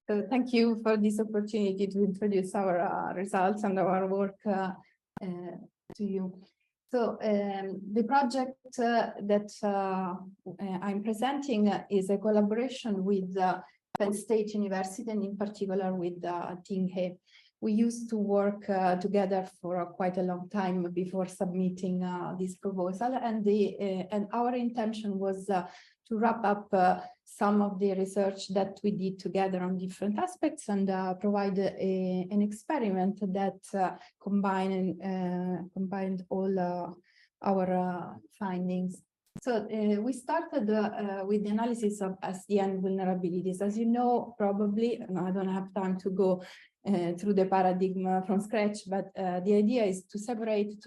So thank you for this opportunity to introduce our results and our work to you. So the project that I'm presenting is a collaboration with Penn State University, and in particular with Ting. We used to work together for quite a long time before submitting this proposal, and our intention was to wrap up some of the research that we did together on different aspects and provide an experiment that combined all our findings. So we started with the analysis of SDN vulnerabilities. As you know, probably, I don't have time to go through the paradigm from scratch, but the idea is to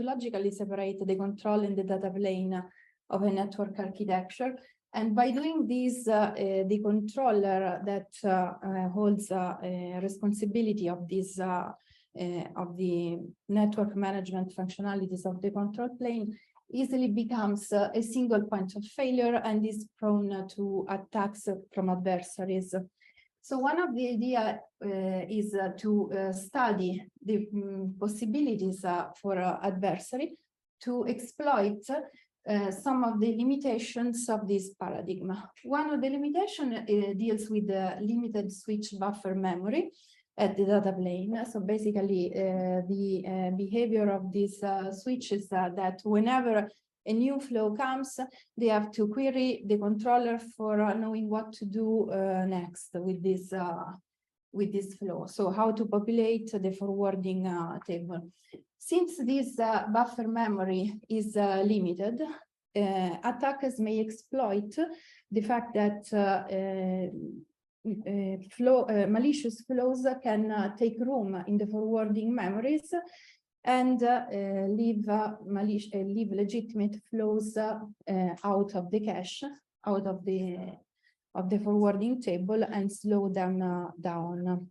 logically separate the control and the data plane of a network architecture. And by doing this, the controller that holds responsibility of this of the network management functionalities of the control plane easily becomes a single point of failure and is prone to attacks from adversaries. So one of the ideas is to study the possibilities for adversary to exploit some of the limitations of this paradigm. One of the limitations deals with the limited switch buffer memory at the data plane. So basically, the behavior of these switches that whenever a new flow comes, they have to query the controller for knowing what to do next with this flow. So how to populate the forwarding table. Since this buffer memory is limited, attackers may exploit the fact that malicious flows can take room in the forwarding memories and leave legitimate flows out of the cache, out of the forwarding table, and slow them down.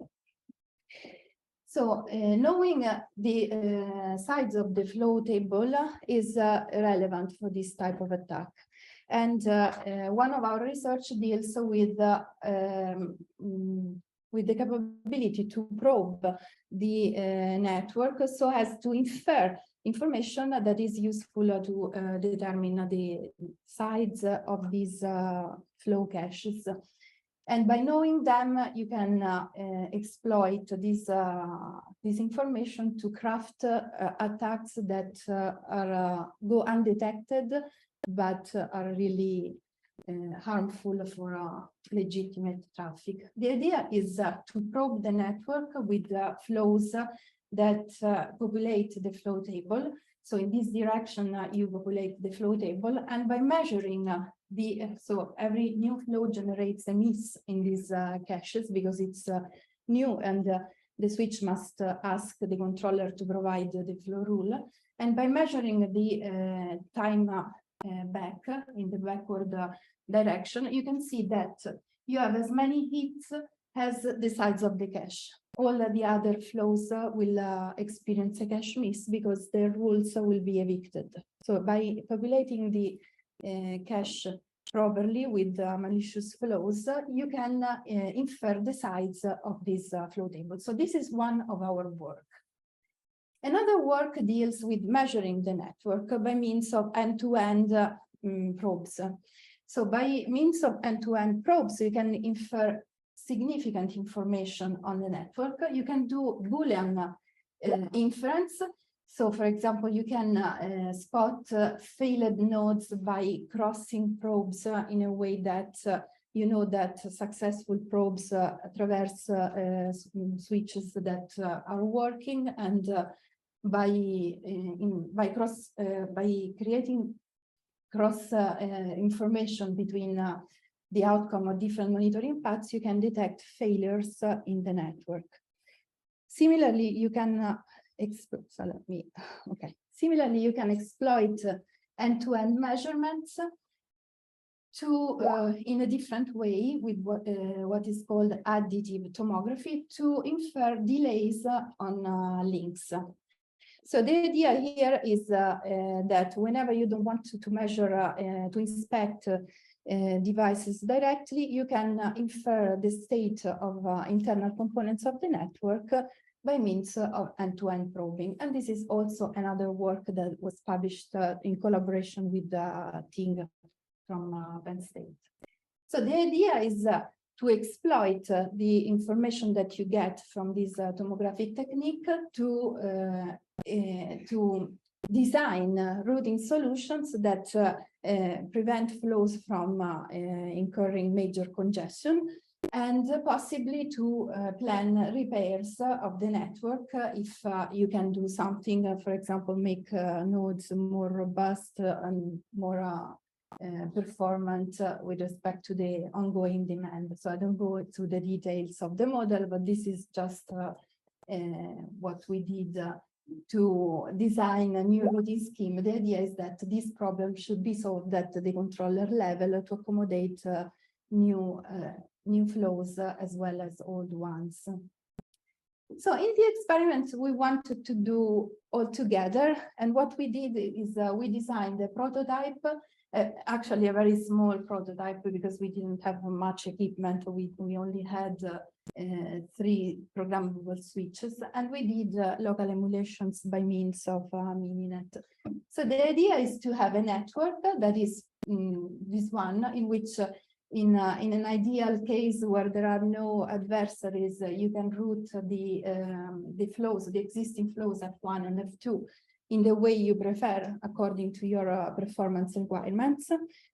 So knowing the size of the flow table is relevant for this type of attack. And one of our research deals with the capability to probe the network so as to infer information that is useful to determine the size of these flow caches. And by knowing them, you can exploit this information to craft attacks that go undetected, but are really harmful for legitimate traffic. The idea is to probe the network with flows that populate the flow table. So in this direction, you populate the flow table, and by measuring so every new flow generates a miss in these caches because it's new, and the switch must ask the controller to provide the flow rule. And by measuring the time back in the backward direction, you can see that you have as many hits as the size of the cache. All the other flows will experience a cache miss because their rules will be evicted. So by populating the cache properly with malicious flows, you can infer the size of this flow table. So this is one of our work. Another work deals with measuring the network by means of end-to-end probes. So by means of end-to-end probes, you can infer significant information on the network. You can do Boolean inference. So, for example, you can spot failed nodes by crossing probes in a way that you know that successful probes traverse switches that are working, and by creating cross information between the outcome of different monitoring paths, you can detect failures in the network. Similarly, you can Similarly, you can exploit end-to-end measurements to in a different way with what is called additive tomography to infer delays on links. So the idea here is that whenever you don't want to measure, to inspect devices directly, you can infer the state of internal components of the network by means of end-to-end probing. And this is also another work that was published in collaboration with Ting from Penn State. So the idea is to exploit the information that you get from this tomographic technique to design routing solutions that prevent flows from incurring major congestion, and possibly to plan repairs of the network if you can do something, for example, make nodes more robust and more performant with respect to the ongoing demand. So I don't go into the details of the model, but this is just what we did to design a new routing scheme. The idea is that this problem should be solved at the controller level to accommodate new flows as well as old ones. So in the experiment, we wanted to do all together, and what we did is we designed a prototype, actually a very small prototype because we didn't have much equipment. We only had 3 programmable switches, and we did local emulations by means of Mininet. So the idea is to have a network that is this one, in which in an ideal case where there are no adversaries, you can route the flows, the existing flows F1 and F2 in the way you prefer according to your performance requirements.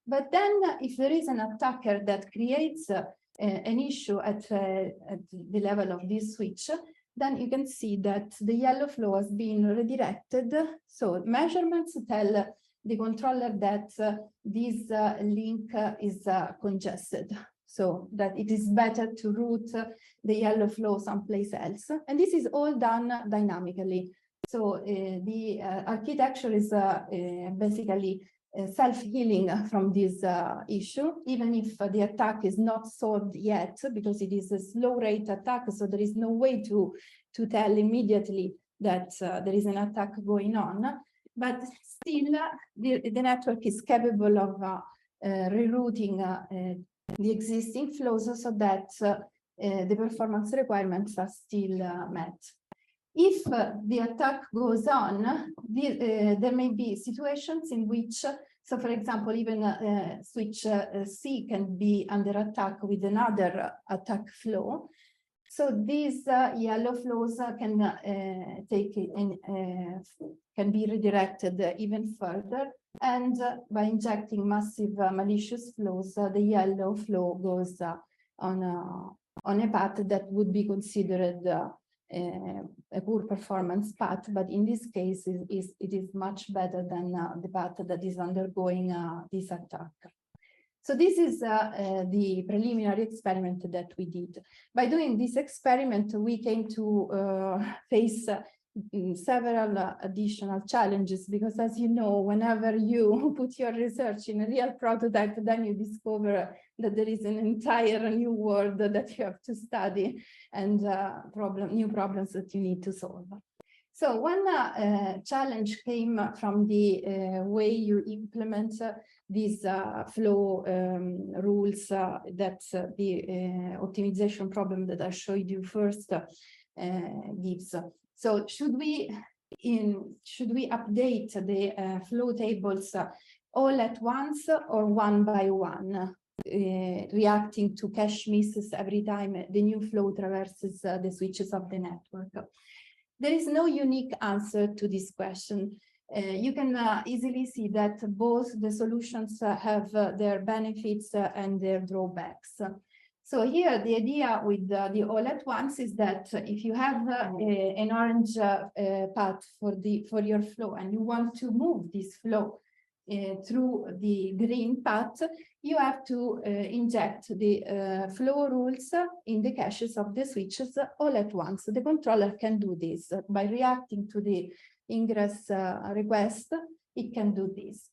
But then if there is an attacker that creates an issue at the level of this switch, then you can see that the yellow flow has been redirected. So measurements tell the controller that this link is congested, so that it is better to route the yellow flow someplace else. And this is all done dynamically. So the architecture is basically self-healing from this issue, even if the attack is not solved yet, because it is a slow rate attack, so there is no way to tell immediately that there is an attack going on. But still, the network is capable of rerouting the existing flows so that the performance requirements are still met. If the attack goes on, there may be situations in which, so for example, even switch C can be under attack with another attack flow. So these yellow flows can be redirected even further, and by injecting massive malicious flows, the yellow flow goes on a path that would be considered a poor performance path, but in this case it is much better than the path that is undergoing this attack. So this is the preliminary experiment that we did. By doing this experiment, we came to face several additional challenges, because as you know, whenever you put your research in a real prototype, then you discover that there is an entire new world that you have to study and new problems that you need to solve. So one challenge came from the way you implement these flow rules that the optimization problem that I showed you first gives. So should we update the flow tables all at once or one by one, reacting to cache misses every time the new flow traverses the switches of the network? There is no unique answer to this question. You can easily see that both the solutions have their benefits and their drawbacks. So here, the idea with the all at once is that if you have an orange path for your flow and you want to move this flow through the green path, you have to inject the flow rules in the caches of the switches all at once. The controller can do this by reacting to the ingress request. It can do this.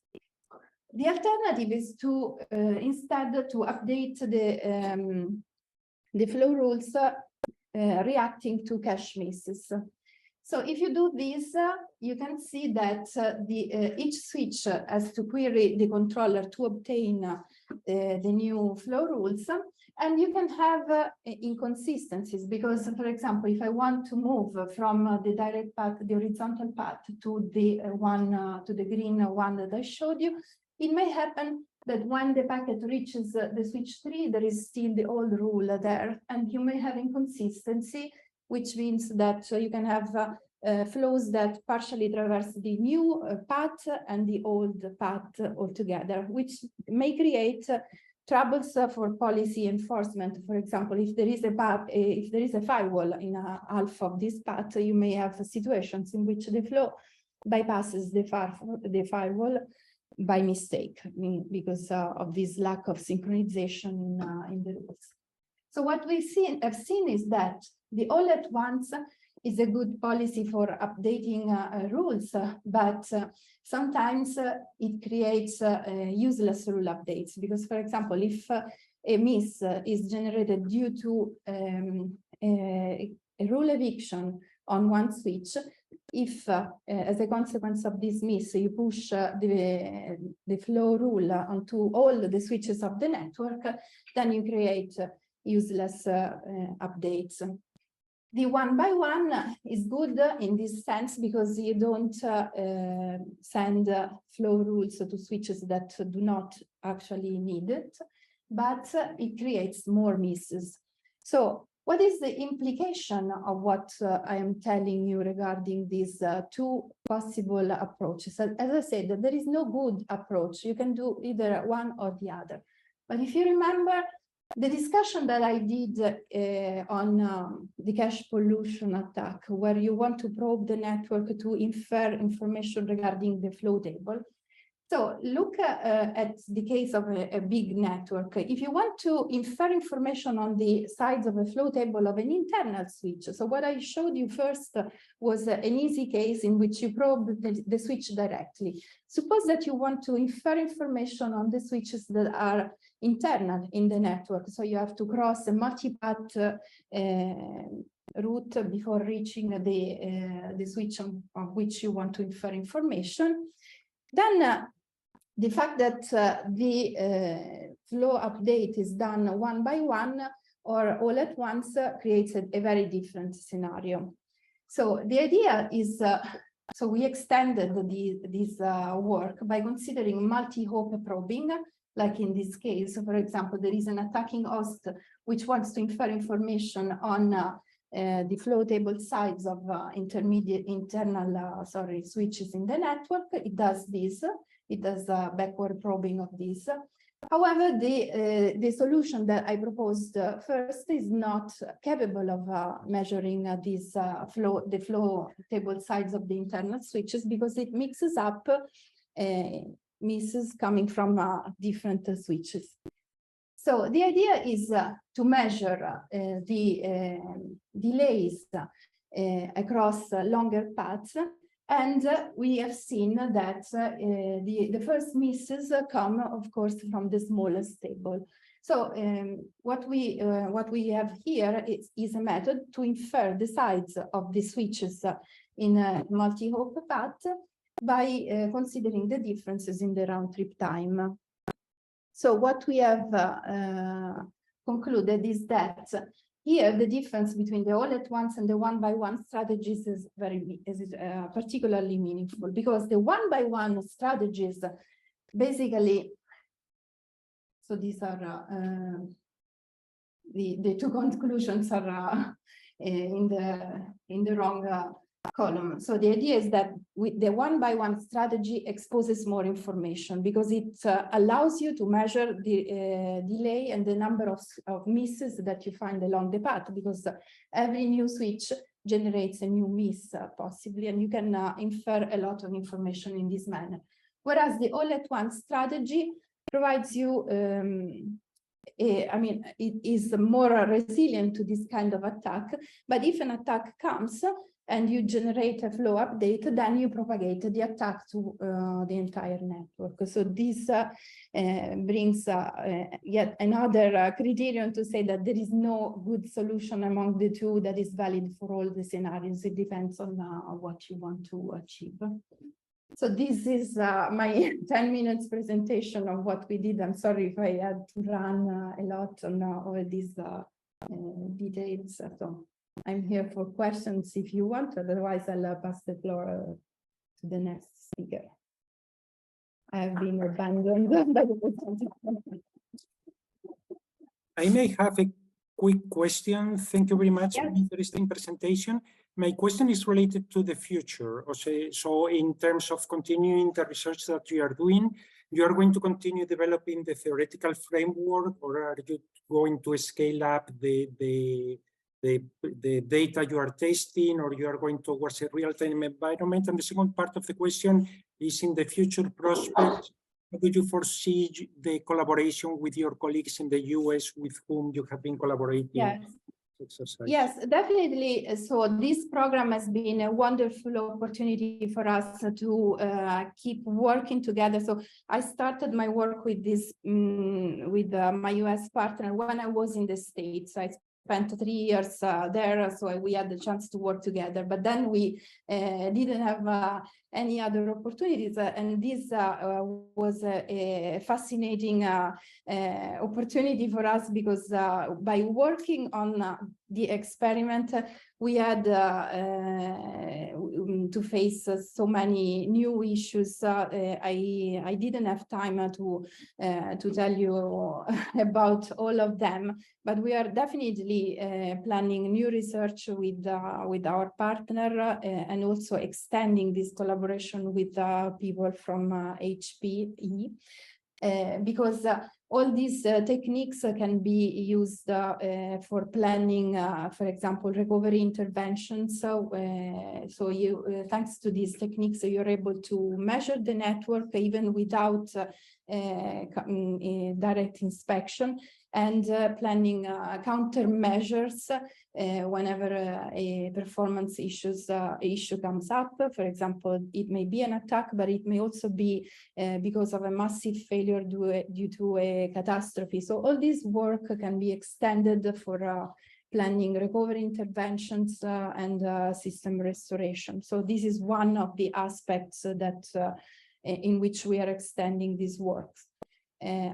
The alternative is to instead to update the flow rules reacting to cache misses. So if you do this, you can see that each switch has to query the controller to obtain the new flow rules. And you can have inconsistencies because, for example, if I want to move from the direct path, the horizontal path, to the to the green one that I showed you, it may happen that when the packet reaches the switch 3, there is still the old rule there, and you may have inconsistency, which means that you can have flows that partially traverse the new path and the old path altogether, which may create troubles for policy enforcement. For example, if there is a path, if there is a firewall in half of this path, you may have situations in which the flow bypasses the firewall by mistake, because of this lack of synchronization in the rules. So what we have seen is that the all at once is a good policy for updating rules, but sometimes it creates useless rule updates, because, for example, if a miss is generated due to a rule eviction on one switch, if as a consequence of this miss you push the flow rule onto all the switches of the network, then you create useless updates. The one by one is good in this sense because you don't send flow rules to switches that do not actually need it, but it creates more misses. So what is the implication of what I am telling you regarding these two possible approaches? As I said, there is no good approach. You can do either one or the other. But if you remember, the discussion that I did on the cache pollution attack, where you want to probe the network to infer information regarding the flow table. So look at the case of a big network. If you want to infer information on the sides of a flow table of an internal switch, so what I showed you first was an easy case in which you probe the switch directly. Suppose that you want to infer information on the switches that are internal in the network. So you have to cross a multi-path route before reaching the switch on which you want to infer information. Then the fact that the flow update is done one by one or all at once creates a very different scenario. So the idea is, so we extended this work by considering multi-hop probing, like in this case. So for example, there is an attacking host which wants to infer information on the flow table sides of internal switches in the network. It does this. It does backward probing of this. However, the solution that I proposed first is not capable of measuring the flow table sides of the internal switches, because it mixes up misses coming from different switches. So the idea is to measure the delays across longer paths. And we have seen that the first misses come, of course, from the smallest table. So what we have here is a method to infer the sides of the switches in a multi-hop path by considering the differences in the round trip time. So what we have concluded is that here, the difference between the all at once and the one by one strategies is particularly meaningful, because the one by one strategies basically, so these are the two conclusions are in the wrong column. So the idea is that with the one by one strategy exposes more information, because it allows you to measure the delay and the number of misses that you find along the path, because every new switch generates a new miss possibly, and you can infer a lot of information in this manner. Whereas the all at once strategy provides you, it is more resilient to this kind of attack, but if an attack comes and you generate a flow update, then you propagate the attack to the entire network. So this brings yet another criterion to say that there is no good solution among the two that is valid for all the scenarios. It depends on what you want to achieve. So this is my 10 minutes presentation of what we did. I'm sorry if I had to run a lot on all these details. So I'm here for questions if you want, otherwise I'll pass the floor to the next speaker. I have been abandoned by the presentation. I may have a quick question. Thank you very much for Yes. the interesting presentation. My question is related to the future. So in terms of continuing the research that you are doing, you are going to continue developing the theoretical framework, or are you going to scale up the data you are testing, or you are going towards a real-time environment? And the second part of the question is, in the future prospects, how do you foresee the collaboration with your colleagues in the US with whom you have been collaborating? Yes. Exercise? Yes, definitely. So this program has been a wonderful opportunity for us to keep working together. So I started my work with this with my US partner when I was in the States. I spent 3 years there, so we had the chance to work together. But then we didn't have any other opportunities, and this was a fascinating opportunity for us, because by working on the experiment, we had to face so many new issues. I didn't have time to tell you about all of them, but we are definitely planning new research with our partner, and also extending this collaboration with people from HPE, because all these techniques can be used for planning, for example, recovery interventions. So you, thanks to these techniques, you're able to measure the network even without direct inspection, and planning countermeasures whenever a performance issue comes up. For example, it may be an attack, but it may also be because of a massive failure due to a catastrophe. So all this work can be extended for planning recovery interventions and system restoration. So this is one of the aspects that in which we are extending this work.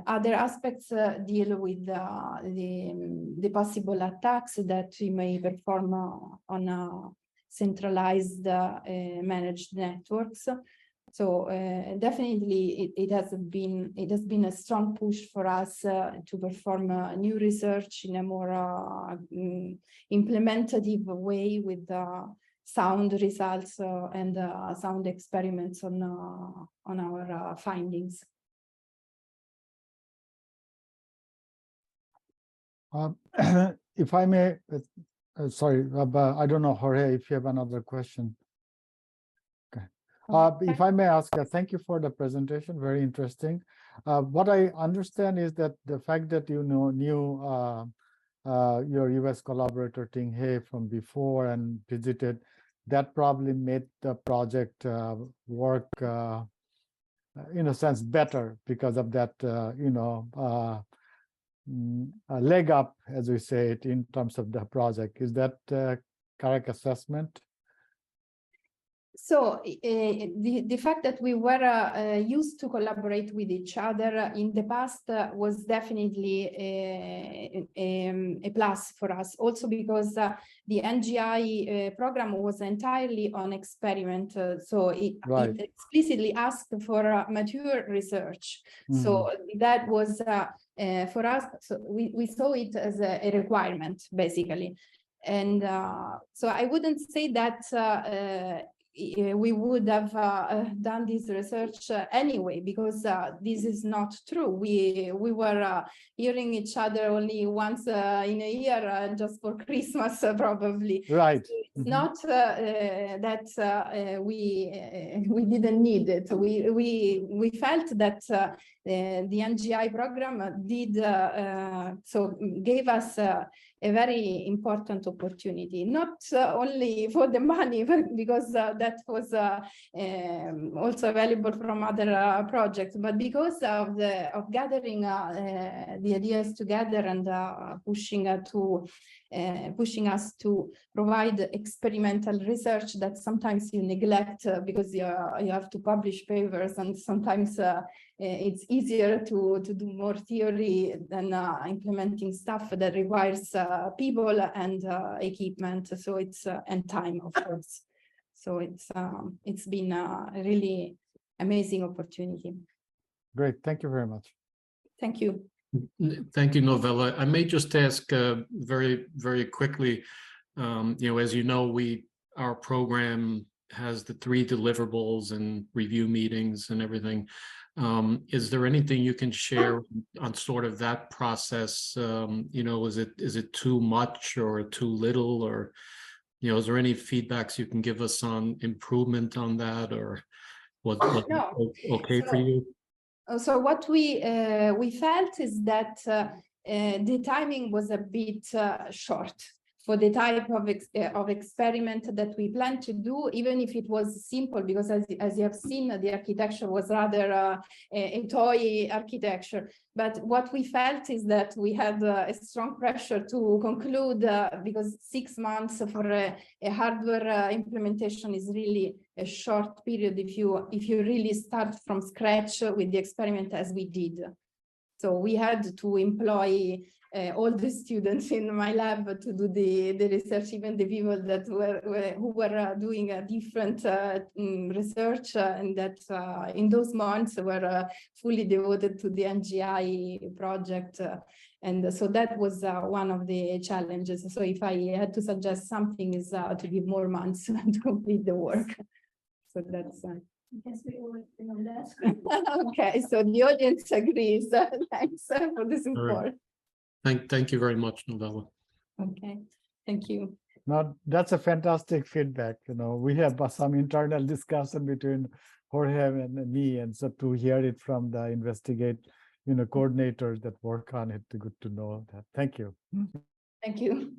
Other aspects deal with the possible attacks that we may perform on centralized managed networks. So definitely it has been a strong push for us to perform new research in a more implementative way, with sound results and sound experiments on our findings. If I may, sorry, I don't know, Jorge, if you have another question. Okay. If I may ask, thank you for the presentation, very interesting. What I understand is that the fact that you knew your US collaborator Ting He from before and visited, that probably made the project work in a sense better because of that, a leg up, as we say it, in terms of the project. Is that correct assessment? So the fact that we were used to collaborate with each other in the past was definitely a plus for us, also because the NGI program was entirely on experiment, so it explicitly asked for mature research. So that was for us, so we saw it as a requirement, basically. And so I wouldn't say that we would have done this research anyway, because this is not true. We were hearing each other only once in a year, just for Christmas, probably. Right. So it's not that we didn't need it. We felt that the NGI program did gave us a very important opportunity, not only for the money, but because that was also available from other projects, but because of gathering the ideas together and pushing us to provide experimental research that sometimes you neglect because you have to publish papers, and sometimes it's easier to do more theory than implementing stuff that requires people and equipment. So it's and time, of course. So it's been a really amazing opportunity. Great, thank you very much. Thank you. Thank you, Novella. I may just ask very, very quickly, as you know, our program has the 3 deliverables and review meetings and everything. Is there anything you can share on sort of that process? Is it too much or too little, or, is there any feedbacks you can give us on improvement on that, or what No. okay for you? So what we felt is that the timing was a bit short for the type of experiment that we planned to do, even if it was simple, because as you have seen, the architecture was rather a toy architecture. But what we felt is that we had a strong pressure to conclude, because 6 months for a hardware implementation is really a short period if you really start from scratch with the experiment as we did. So we had to employ all the students in my lab to do the research, even the people that who were doing a different research, and that in those months were fully devoted to the NGI project. And so that was one of the challenges. So if I had to suggest something, is to give more months to complete the work. So that's. Yes, we always know that. Okay, so the audience agrees. Thanks for the support. Thank you very much, Novella. Okay, thank you. Now, that's a fantastic feedback. We have some internal discussion between Jorge and me, and so to hear it from the coordinators that work on it, good to know that. Thank you. Thank you.